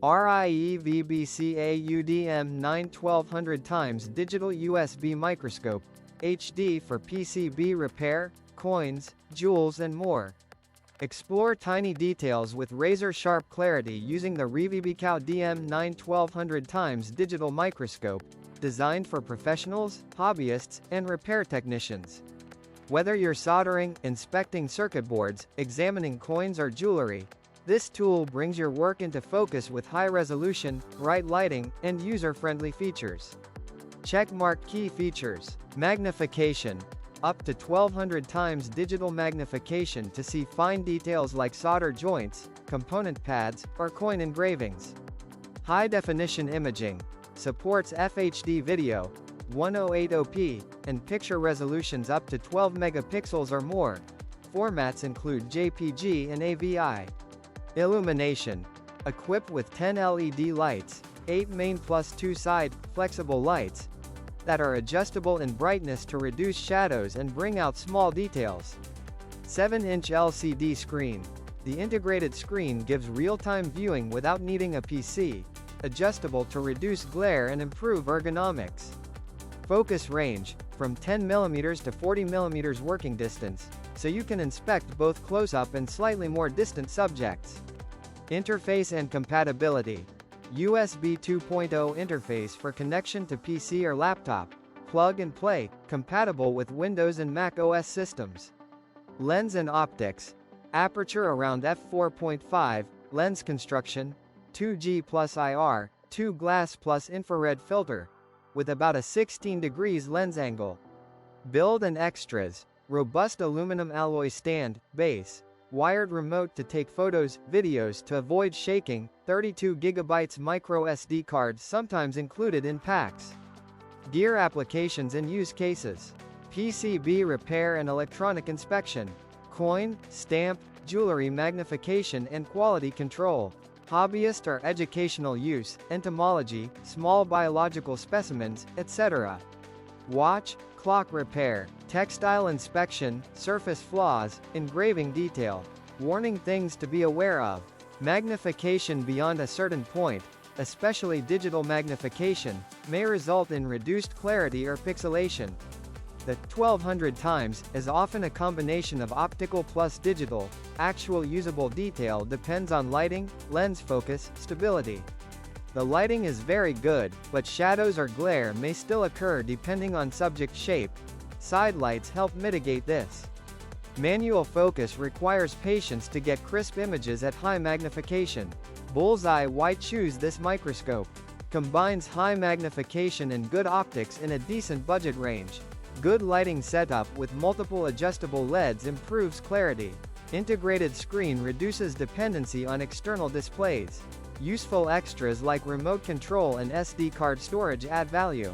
RIEVBCAU DM9 1200x Digital USB Microscope, HD for PCB repair, coins, jewels and more. Explore tiny details with razor-sharp clarity using the RIEVBCAU DM9 1200x Digital Microscope, designed for professionals, hobbyists, and repair technicians. Whether you're soldering, inspecting circuit boards, examining coins or jewelry, this tool brings your work into focus with high resolution, bright lighting, and user-friendly features. Checkmark key features. Magnification. Up to 1200 times digital magnification to see fine details like solder joints, component pads, or coin engravings. High-definition imaging. Supports FHD video, 1080p, and picture resolutions up to 12 megapixels or more. Formats include JPG and AVI. Illumination. Equipped with 10 LED lights, 8 main plus 2 side, flexible lights, that are adjustable in brightness to reduce shadows and bring out small details. 7-inch LCD screen. The integrated screen gives real-time viewing without needing a PC, adjustable to reduce glare and improve ergonomics. Focus range, from 10mm to 40mm working distance, so you can inspect both close-up and slightly more distant subjects. Interface and compatibility. USB 2.0 interface for connection to PC or laptop, plug and play, compatible with Windows and Mac OS systems. Lens and optics. Aperture around f4.5, lens construction, 2G plus IR, 2 glass plus infrared filter, with about a 16 degrees lens angle. Build and extras. Robust aluminum alloy stand, base, wired remote to take photos, videos to avoid shaking, 32 GB micro SD cards sometimes included in packs. Gear applications and use cases. PCB repair and electronic inspection. Coin, stamp, jewelry magnification and quality control. Hobbyist or educational use, entomology, small biological specimens, etc. Watch, clock repair, textile inspection, surface flaws, engraving detail. Warning things to be aware of. Magnification beyond a certain point, especially digital magnification, may result in reduced clarity or pixelation. The 1200 times is often a combination of optical plus digital. Actual usable detail depends on lighting, lens focus, stability. The lighting is very good, but shadows or glare may still occur depending on subject shape. Side lights help mitigate this. Manual focus requires patience to get crisp images at high magnification. Bullseye White choose this microscope. Combines high magnification and good optics in a decent budget range. Good lighting setup with multiple adjustable LEDs improves clarity. Integrated screen reduces dependency on external displays. Useful extras like remote control and SD card storage add value.